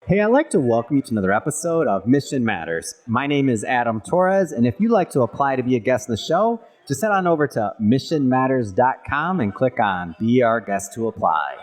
Hey, I'd like to welcome you to another episode of Mission Matters. My name is Adam Torres, and if you'd like to apply to be a guest on the show, just head on over to missionmatters.com and click on Be Our Guest to Apply.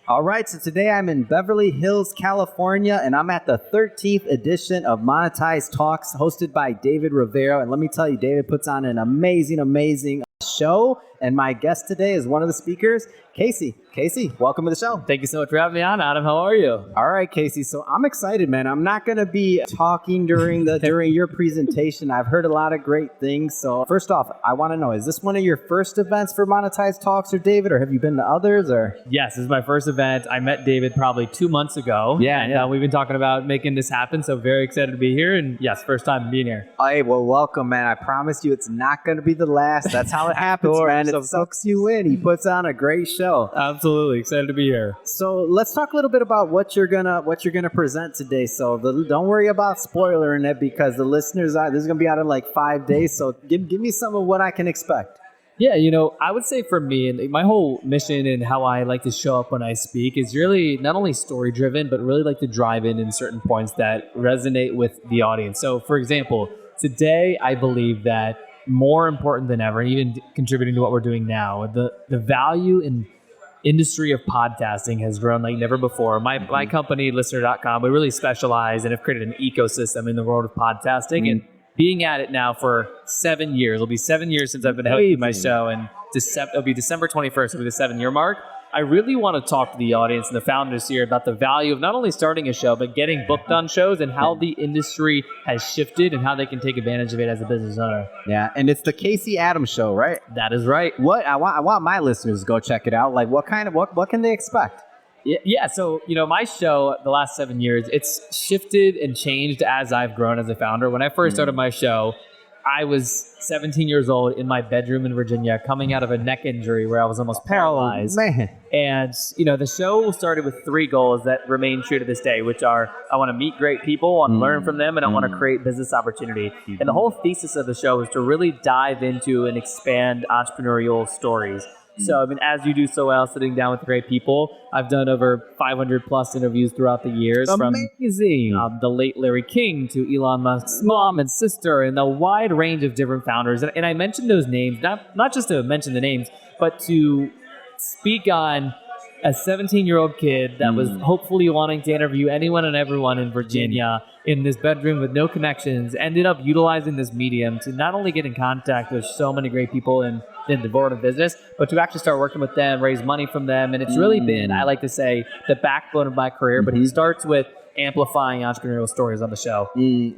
All right, so today I'm in Beverly Hills, California, and I'm at the 13th edition of Monetize Talks, hosted by David Rivero. And let me tell you, David puts on an amazing show. And my guest today is one of the speakers, Casey. Casey, welcome to the show. Thank you so much for having me on, Adam. How are you? All right, Casey. So I'm excited, man. I'm not going to be talking during your presentation. I've heard a lot of great things. So first off, I want to know, is this one of your first events for Monetize Talks, or David, or have you been to others? Or Yes, this is my first event. I met David probably 2 months ago. Yeah. We've been talking about making this happen. So very excited to be here. And yes, first time being here. Hey, well, welcome, man. I promise you it's not going to be the last. That's how it happens, man. It sucks you in. He puts on a great show. Absolutely. Excited to be here. So let's talk a little bit about what you're gonna present today. So don't worry about spoiling it, because the listeners this is gonna be out in like 5 days. So give me some of what I can expect. Yeah, I would say for me, and my whole mission and how I like to show up when I speak is really not only story driven, but really like to drive in certain points that resonate with the audience. So for example, today I believe that more important than ever, and even contributing to what we're doing now, the value in industry of podcasting has grown like never before. My company, listener.com, we really specialize and have created an ecosystem in the world of podcasting. And being at it now for 7 years, it'll be 7 years since I've been hosting my show, and it'll be December 21st, it'll be the 7-year mark. I really want to talk to the audience and the founders here about the value of not only starting a show, but getting booked on shows, and how the industry has shifted and how they can take advantage of it as a business owner. Yeah, and it's the Casey Adams Show, right? That is right. What I want my listeners to go check it out. Like, what can they expect? Yeah. So, my show, the last 7 years, it's shifted and changed as I've grown as a founder. When I first started my show, I was 17 years old in my bedroom in Virginia, coming out of a neck injury where I was almost paralyzed. Oh, man. And, the show started with 3 goals that remain true to this day, which are, I want to meet great people, I want to learn from them, and I want to create business opportunity. And the whole thesis of the show is to really dive into and expand entrepreneurial stories. So, as you do so well, sitting down with great people, I've done over 500 plus interviews throughout the years. Amazing. From the late Larry King to Elon Musk's mom and sister, and a wide range of different founders. And I mentioned those names, not just to mention the names, but to speak on a 17-year-old kid that was hopefully wanting to interview anyone and everyone in Virginia in this bedroom with no connections, ended up utilizing this medium to not only get in contact with so many great people in the world of business, but to actually start working with them, raise money from them. And it's really been, I like to say, the backbone of my career. But it starts with amplifying entrepreneurial stories on the show.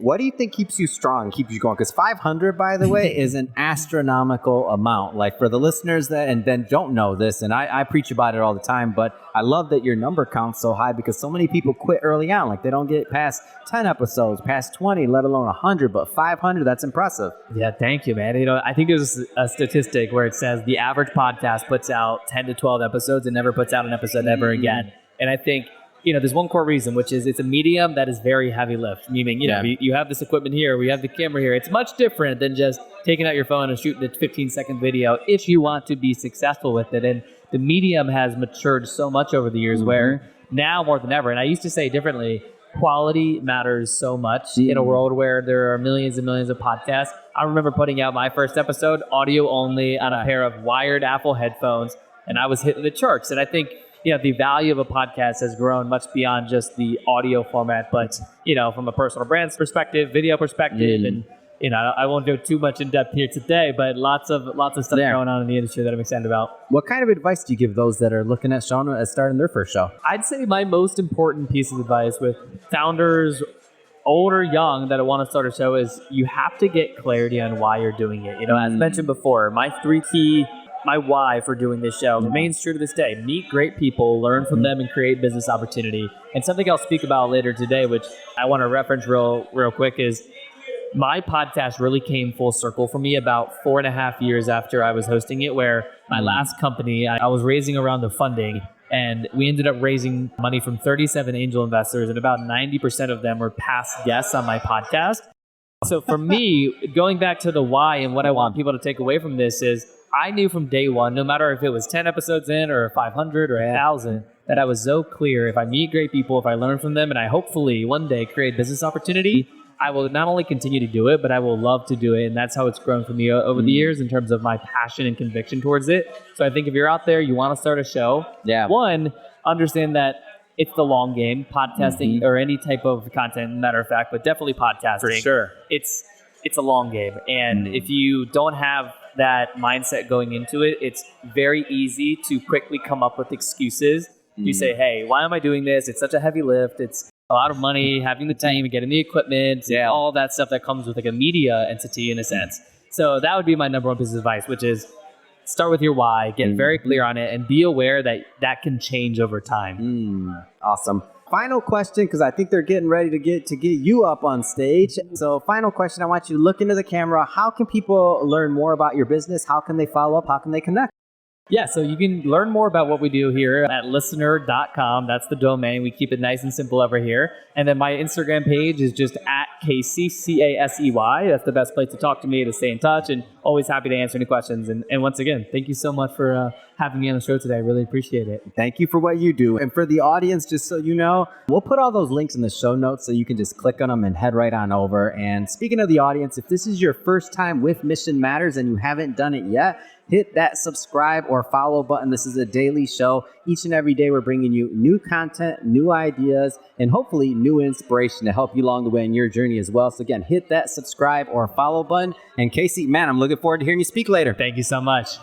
What do you think keeps you strong, keeps you going? Because 500, by the way, is an astronomical amount. Like, for the listeners that and then don't know this, and I preach about it all the time, but I love that your number counts so high, because so many people quit early on. Like, they don't get past 10 episodes, past 20, let alone 100. But 500, that's impressive. Yeah, thank you, man. I think there's a statistic where it says the average podcast puts out 10 to 12 episodes and never puts out an episode ever again. And I think there's one core reason, which is it's a medium that is very heavy lift. Meaning, you have this equipment here, we have the camera here. It's much different than just taking out your phone and shooting a 15-second video if you want to be successful with it. And the medium has matured so much over the years where now more than ever, and I used to say differently, quality matters so much in a world where there are millions and millions of podcasts. I remember putting out my first episode, audio only, on a pair of wired Apple headphones, and I was hitting the charts. And I think the value of a podcast has grown much beyond just the audio format, but, from a personal brand perspective, video perspective, and, I won't go too much in depth here today, but lots of stuff going on in the industry that I'm excited about. What kind of advice do you give those that are looking at starting their first show? I'd say my most important piece of advice with founders, old or young, that want to start a show is you have to get clarity on why you're doing it. As mentioned before, my why for doing this show remains true to this day. Meet great people, learn from them, and create business opportunity. And something I'll speak about later today, which I want to reference real quick, is my podcast really came full circle for me about 4.5 years after I was hosting it, where my last company, I was raising around the funding, and we ended up raising money from 37 angel investors, and about 90% of them were past guests on my podcast. So for me, going back to the why and what I want people to take away from this is, I knew from day one, no matter if it was 10 episodes in or 500 or 1,000, that I was so clear. If I meet great people, if I learn from them, and I hopefully one day create business opportunity, I will not only continue to do it, but I will love to do it. And that's how it's grown for me over the years in terms of my passion and conviction towards it. So I think if you're out there, you want to start a show, one, understand that it's the long game, podcasting or any type of content, matter of fact, but definitely podcasting. For sure. It's a long game. And if you don't have that mindset going into it, it's very easy to quickly come up with excuses. You say, hey, why am I doing this? It's such a heavy lift. It's a lot of money, having the team, getting the equipment, and all that stuff that comes with like a media entity in a sense. So that would be my number one piece of advice, which is start with your why, get very clear on it, and be aware that that can change over time. Awesome. Final question, because I think they're getting ready to get you up on stage. So final question, I want you to look into the camera. How can people learn more about your business? How can they follow up? How can they connect? Yeah, so you can learn more about what we do here at listener.com. That's the domain. We keep it nice and simple over here. And then my Instagram page is just at Casey, Casey. That's the best place to talk to me, to stay in touch, and always happy to answer any questions. And once again, thank you so much for having me on the show today. I really appreciate it. Thank you for what you do. And for the audience, just so you know, we'll put all those links in the show notes so you can just click on them and head right on over. And speaking of the audience, if this is your first time with Mission Matters and you haven't done it yet, hit that subscribe or follow button. This is a daily show. Each and every day, we're bringing you new content, new ideas, and hopefully new inspiration to help you along the way in your journey as well. So again, hit that subscribe or follow button. And Casey, man, I'm looking forward to hearing you speak later. Thank you so much.